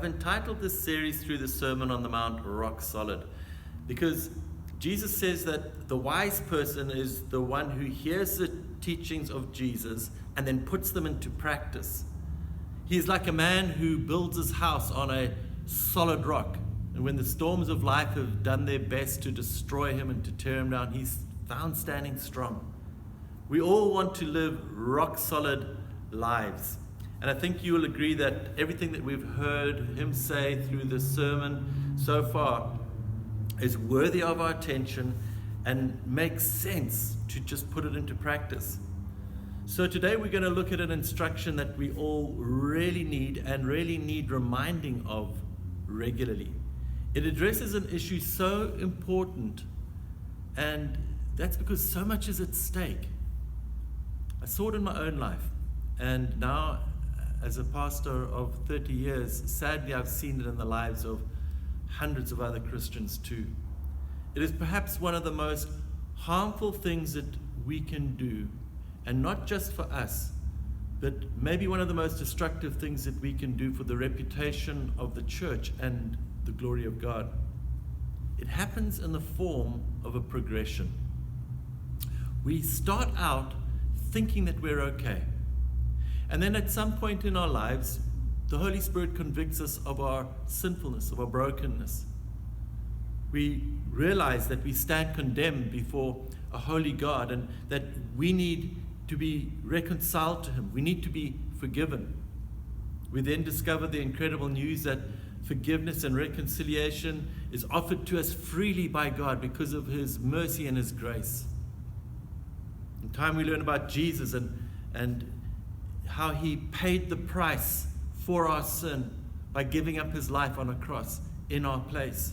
I've entitled this series through the Sermon on the Mount, Rock Solid, because Jesus says that the wise person is the one who hears the teachings of Jesus and then puts them into practice. He is like a man who builds his house on a solid rock, and when the storms of life have done their best to destroy him and to tear him down, he's found standing strong. We all want to live rock solid lives. And I think you will agree that everything that we've heard him say through this sermon so far is worthy of our attention and makes sense to just put it into practice. So today we're going to look at an instruction that we all really need and really need reminding of regularly. It addresses an issue so important, and that's because so much is at stake. I saw it in my own life, and now as a pastor of 30 years, sadly I've seen it in the lives of hundreds of other Christians too. It is perhaps one of the most harmful things that we can do, and not just for us, but maybe one of the most destructive things that we can do for the reputation of the church and the glory of God. It happens in the form of a progression. We start out thinking that we're okay. And then at some point in our lives, the Holy Spirit convicts us of our sinfulness, of our brokenness. We realize that we stand condemned before a holy God and that we need to be reconciled to Him. We need to be forgiven. We then discover the incredible news that forgiveness and reconciliation is offered to us freely by God because of His mercy and His grace. In time we learn about Jesus and how He paid the price for our sin by giving up His life on a cross in our place.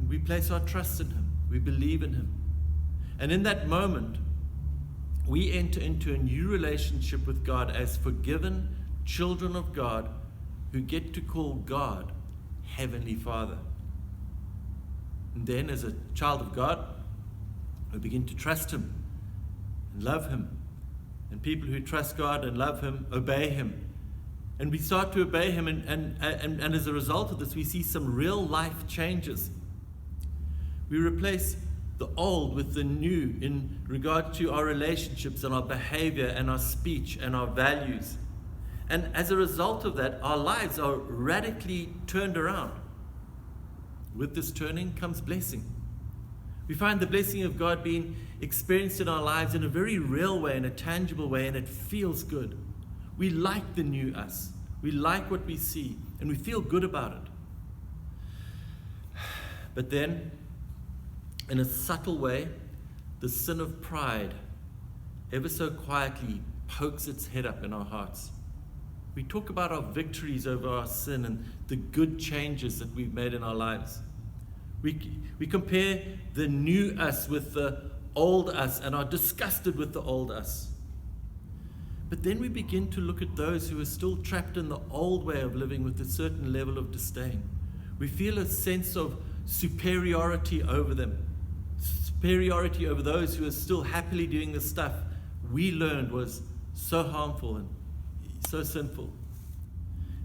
We place our trust in Him. We believe in Him. And in that moment, we enter into a new relationship with God as forgiven children of God who get to call God Heavenly Father. And then as a child of God, we begin to trust Him and love Him. And people who trust God and love Him obey Him. And we start to obey Him, and as a result of this, we see some real life changes. We replace the old with the new in regard to our relationships and our behavior and our speech and our values. And as a result of that, our lives are radically turned around. With this turning comes blessing. We find the blessing of God being experienced in our lives in a very real way, in a tangible way, and it feels good. We like the new us. We like what we see, and we feel good about it. But then, in a subtle way, the sin of pride ever so quietly pokes its head up in our hearts. We talk about our victories over our sin and the good changes that we've made in our lives. We compare the new us with the old us and are disgusted with the old us. But then we begin to look at those who are still trapped in the old way of living with a certain level of disdain. We feel a sense of superiority over them. Superiority over those who are still happily doing the stuff we learned was so harmful and so sinful.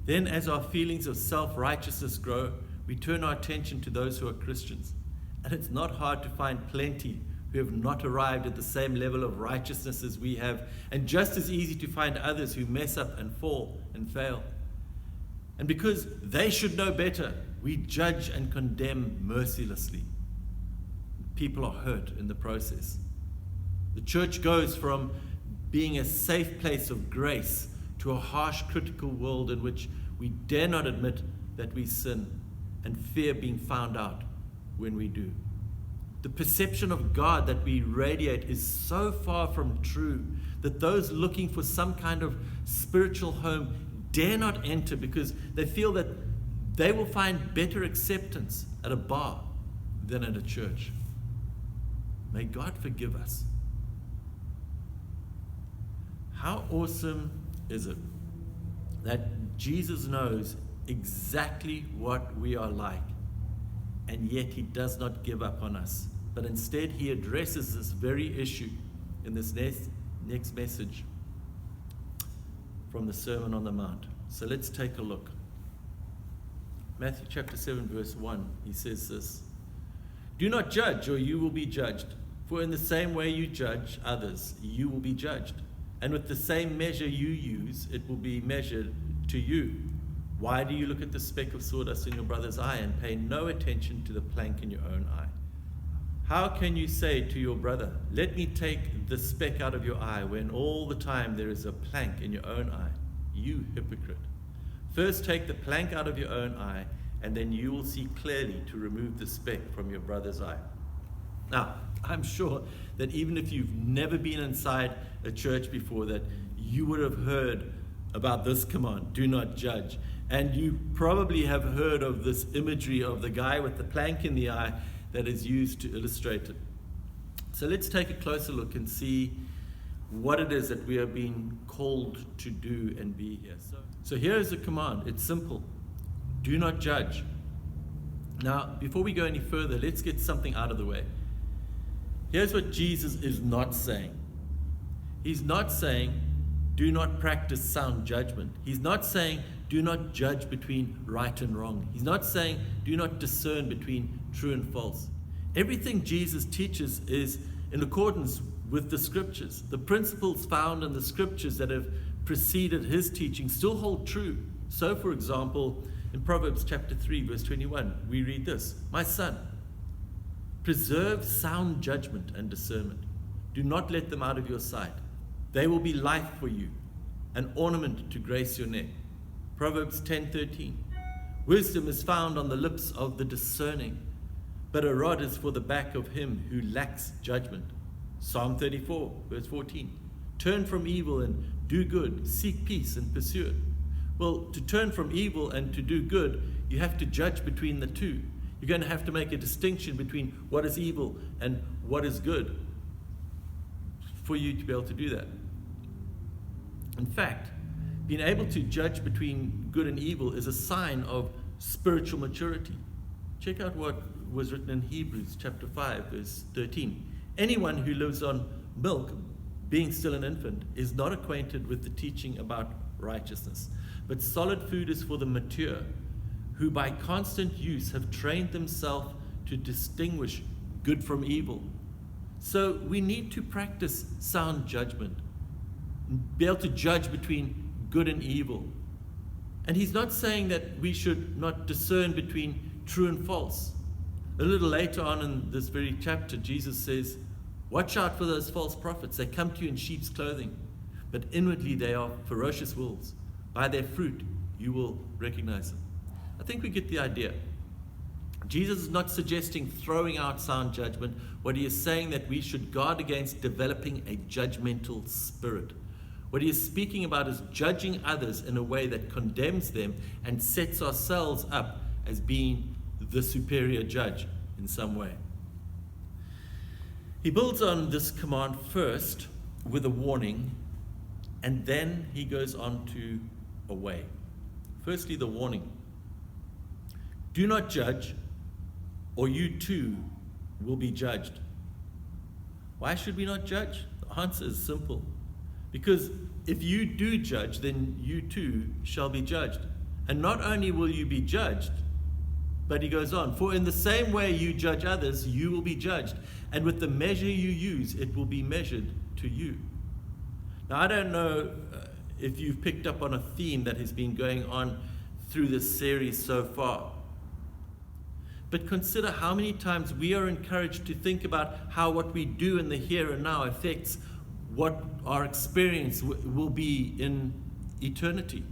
Then as our feelings of self-righteousness grow, we turn our attention to those who are Christians. And it's not hard to find plenty who have not arrived at the same level of righteousness as we have, and just as easy to find others who mess up and fall and fail. And because they should know better, we judge and condemn mercilessly. People are hurt in the process. The church goes from being a safe place of grace to a harsh, critical world in which we dare not admit that we sin and fear being found out when we do. The perception of God that we radiate is so far from true that those looking for some kind of spiritual home dare not enter because they feel that they will find better acceptance at a bar than at a church. May God forgive us. How awesome is it that Jesus knows exactly what we are like, and yet He does not give up on us, but instead He addresses this very issue in this next message from the Sermon on the Mount. So let's take a look. Matthew chapter 7, verse 1, he says this: "Do not judge, or you will be judged. For in the same way you judge others, you will be judged. And with the same measure you use, it will be measured to you. Why do you look at the speck of sawdust in your brother's eye and pay no attention to the plank in your own eye? How can you say to your brother, 'Let me take the speck out of your eye,' when all the time there is a plank in your own eye? You hypocrite. First take the plank out of your own eye, and then you will see clearly to remove the speck from your brother's eye." Now, I'm sure that even if you've never been inside a church before, that you would have heard about this command, do not judge. And you probably have heard of this imagery of the guy with the plank in the eye that is used to illustrate it. So let's take a closer look and see what it is that we are being called to do and be here. So here is the command. It's simple. Do not judge. Now, before we go any further, let's get something out of the way. Here's what Jesus is not saying. He's not saying, do not practice sound judgment. He's not saying, do not judge between right and wrong. He's not saying, do not discern between true and false. Everything Jesus teaches is in accordance with the scriptures. The principles found in the scriptures that have preceded his teaching still hold true. So, for example, in Proverbs chapter 3, verse 21, we read this: "My son, preserve sound judgment and discernment. Do not let them out of your sight. They will be life for you, an ornament to grace your neck." Proverbs 10:13, "Wisdom is found on the lips of the discerning, but a rod is for the back of him who lacks judgment." Psalm 34, verse 14, "Turn from evil and do good, seek peace and pursue it." Well, to turn from evil and to do good, you have to judge between the two. You're going to have to make a distinction between what is evil and what is good for you to be able to do that. In fact, being able to judge between good and evil is a sign of spiritual maturity. Check out what was written in Hebrews chapter 5, verse 13. "Anyone who lives on milk, being still an infant, is not acquainted with the teaching about righteousness. But solid food is for the mature, who by constant use have trained themselves to distinguish good from evil." So we need to practice sound judgment, be able to judge between good and evil. And he's not saying that we should not discern between true and false. A little later on in this very chapter, Jesus says, "Watch out for those false prophets. They come to you in sheep's clothing, but inwardly they are ferocious wolves. By their fruit you will recognize them." I think we get the idea. Jesus is not suggesting throwing out sound judgment. What he is saying that we should guard against developing a judgmental spirit. What he is speaking about is judging others in a way that condemns them and sets ourselves up as being the superior judge in some way. He builds on this command first with a warning, and then he goes on to a way. Firstly, the warning. Do not judge, or you too will be judged. Why should we not judge? The answer is simple. Because if you do judge, then you too shall be judged. And not only will you be judged, but he goes on, for in the same way you judge others, you will be judged. And with the measure you use, it will be measured to you. Now, I don't know if you've picked up on a theme that has been going on through this series so far. But consider how many times we are encouraged to think about how what we do in the here and now affects what our experience will be in eternity.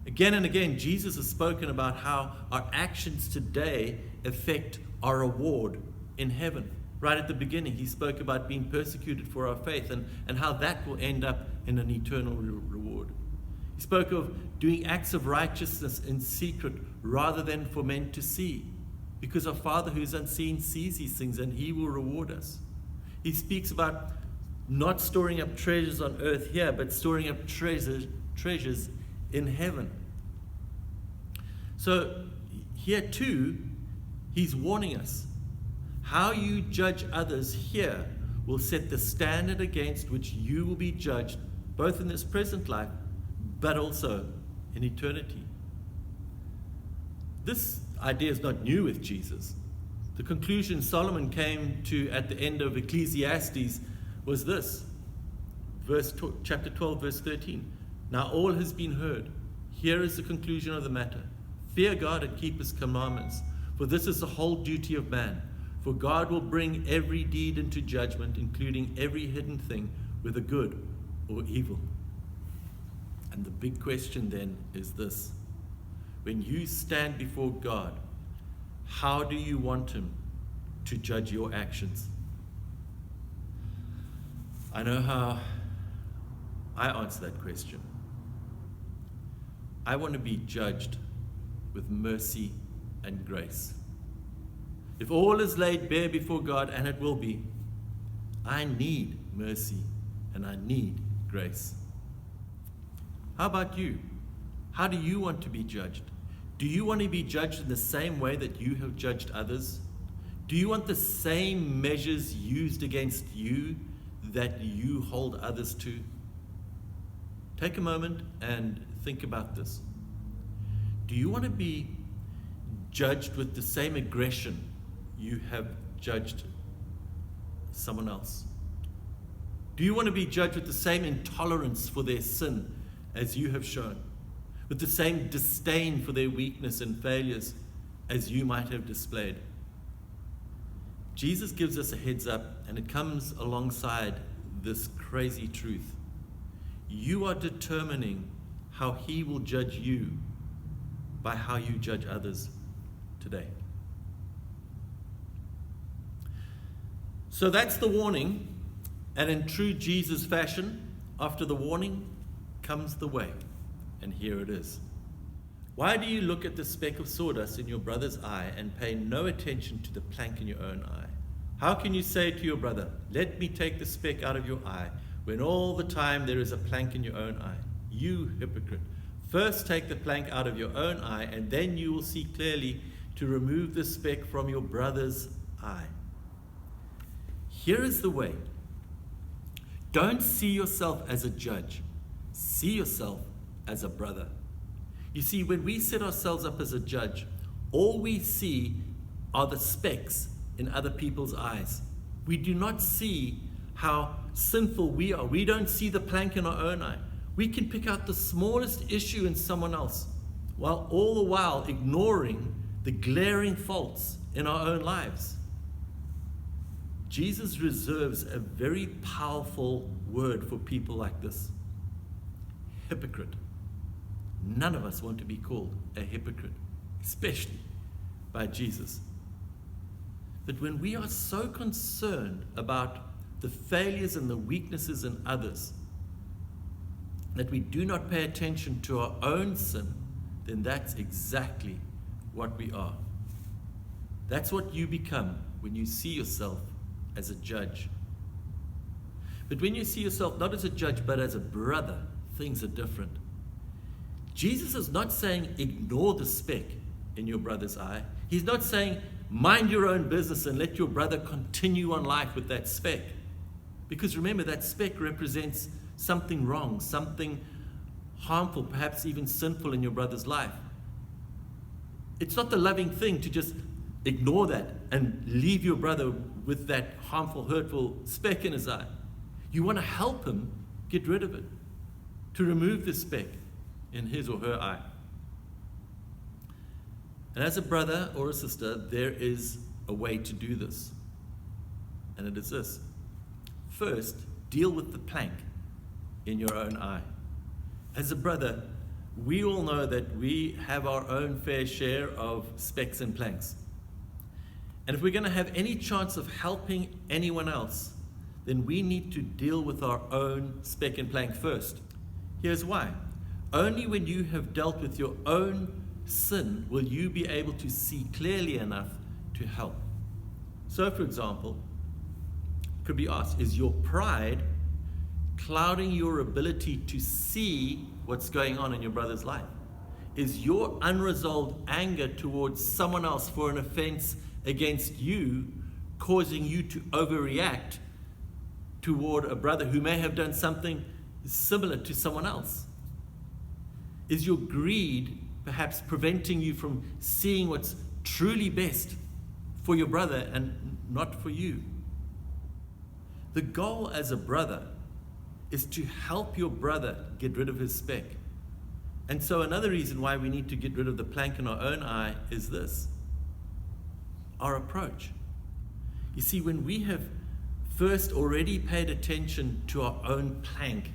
Again and again, Jesus has spoken about how our actions today affect our reward in heaven. Right at the beginning, he spoke about being persecuted for our faith and how that will end up in an eternal reward. He spoke of doing acts of righteousness in secret rather than for men to see, because our Father who is unseen sees these things and he will reward us. He speaks about not storing up treasures on earth here, but storing up treasures in heaven. So here too, he's warning us. How you judge others here will set the standard against which you will be judged, both in this present life, but also in eternity. This idea is not new with Jesus. The conclusion Solomon came to at the end of Ecclesiastes was this, chapter 12, verse 13. Now all has been heard. Here is the conclusion of the matter. Fear God and keep his commandments, for this is the whole duty of man. For God will bring every deed into judgment, including every hidden thing, whether good or evil. And the big question then is this. When you stand before God, how do you want him to judge your actions? I know how I answer that question. I want to be judged with mercy and grace. If all is laid bare before God, and it will be, I need mercy and I need grace. How about you? How do you want to be judged? Do you want to be judged in the same way that you have judged others? Do you want the same measures used against you that you hold others to? Take a moment and think about this. Do you want to be judged with the same aggression you have judged someone else? Do you want to be judged with the same intolerance for their sin as you have shown? With the same disdain for their weakness and failures as you might have displayed? Jesus gives us a heads up, and it comes alongside this crazy truth. You are determining how he will judge you by how you judge others today. So that's the warning, and in true Jesus fashion, after the warning comes the way. And here it is. Why do you look at the speck of sawdust in your brother's eye and pay no attention to the plank in your own eye? How can you say to your brother, let me take the speck out of your eye, when all the time there is a plank in your own eye? You hypocrite, first take the plank out of your own eye, and then you will see clearly to remove the speck from your brother's eye. Here is the way. Don't see yourself as a judge. See yourself as a brother. You see, when we set ourselves up as a judge, all we see are the specks in other people's eyes. We do not see how sinful we are. We don't see the plank in our own eye. We can pick out the smallest issue in someone else, while all the while ignoring the glaring faults in our own lives. Jesus reserves a very powerful word for people like this. Hypocrite. None of us want to be called a hypocrite, especially by Jesus. But when we are so concerned about the failures and the weaknesses in others that we do not pay attention to our own sin, then that's exactly what we are. That's what you become when you see yourself as a judge. But when you see yourself not as a judge but as a brother, things are different. Jesus is not saying ignore the speck in your brother's eye. He's not saying mind your own business and let your brother continue on life with that speck. Because remember, that speck represents something wrong, something harmful, perhaps even sinful in your brother's life. It's not the loving thing to just ignore that and leave your brother with that harmful, hurtful speck in his eye. You want to help him get rid of it, to remove the speck in his or her eye. And as a brother or a sister, there is a way to do this. And it is this. First, deal with the plank in your own eye. As a brother, we all know that we have our own fair share of specks and planks. And if we're going to have any chance of helping anyone else, then we need to deal with our own speck and plank first. Here's why. Only when you have dealt with your own sin will you be able to see clearly enough to help. So, for example, it could be asked, is your pride clouding your ability to see what's going on in your brother's life? Is your unresolved anger towards someone else for an offense against you causing you to overreact toward a brother who may have done something similar to someone else? Is your greed perhaps preventing you from seeing what's truly best for your brother and not for you. The goal as a brother is to help your brother get rid of his speck. And so another reason why we need to get rid of the plank in our own eye is this: our approach. You see, when we have first already paid attention to our own plank,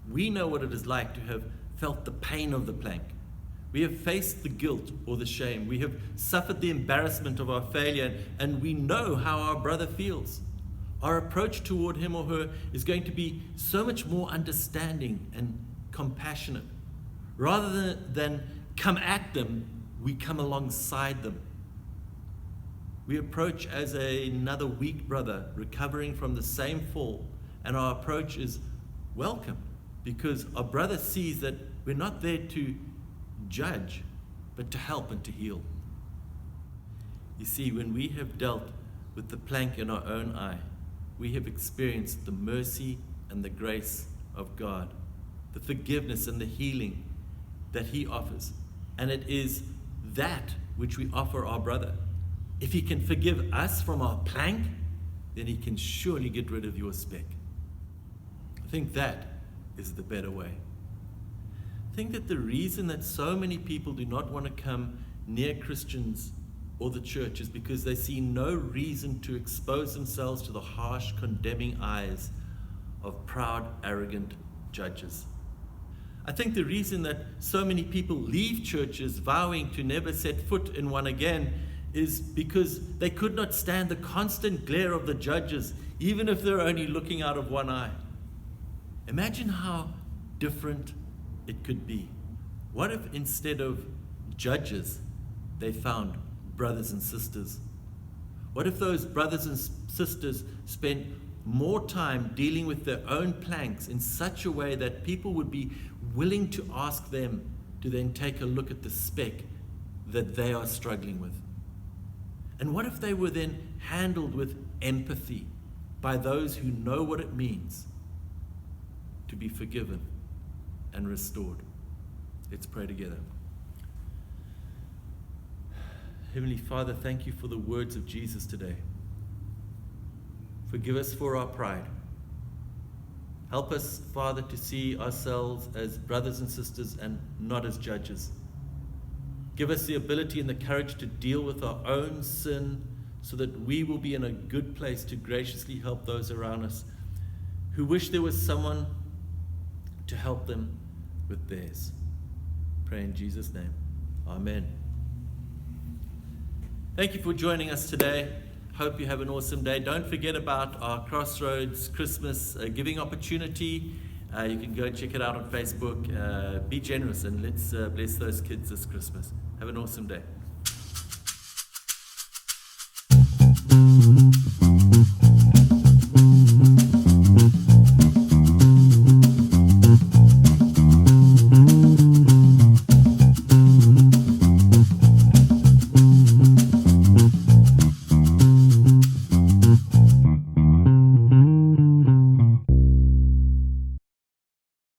we know what it is like to have felt the pain of the plank. We have faced the guilt or the shame. We have suffered the embarrassment of our failure, and we know how our brother feels. Our approach toward him or her is going to be so much more understanding and compassionate. Rather than come at them, we come alongside them. We approach as another weak brother recovering from the same fall, and our approach is welcome, because our brother sees that we're not there to judge, but to help and to heal. You see, when we have dealt with the plank in our own eye, we have experienced the mercy and the grace of God, the forgiveness and the healing that He offers. And it is that which we offer our brother. If He can forgive us from our plank, then He can surely get rid of your speck. I think that is the better way. I think that the reason that so many people do not want to come near Christians or the church is because they see no reason to expose themselves to the harsh, condemning eyes of proud, arrogant judges. I think the reason that so many people leave churches vowing to never set foot in one again is because they could not stand the constant glare of the judges, even if they're only looking out of one eye. Imagine how different it could be. What if instead of judges, they found brothers and sisters? What if those brothers and sisters spent more time dealing with their own planks in such a way that people would be willing to ask them to then take a look at the speck that they are struggling with? And what if they were then handled with empathy by those who know what it means to be forgiven and restored? Let's pray together. Heavenly Father, thank you for the words of Jesus today. Forgive us for our pride. Help us, Father, to see ourselves as brothers and sisters and not as judges. Give us the ability and the courage to deal with our own sin so that we will be in a good place to graciously help those around us who wish there was someone to help them with theirs. Pray in Jesus' name. Amen. Thank you for joining us today. Hope you have an awesome day. Don't forget about our Crossroads Christmas giving opportunity. You can go and check it out on Facebook. Be generous and let's bless those kids this Christmas. Have an awesome day.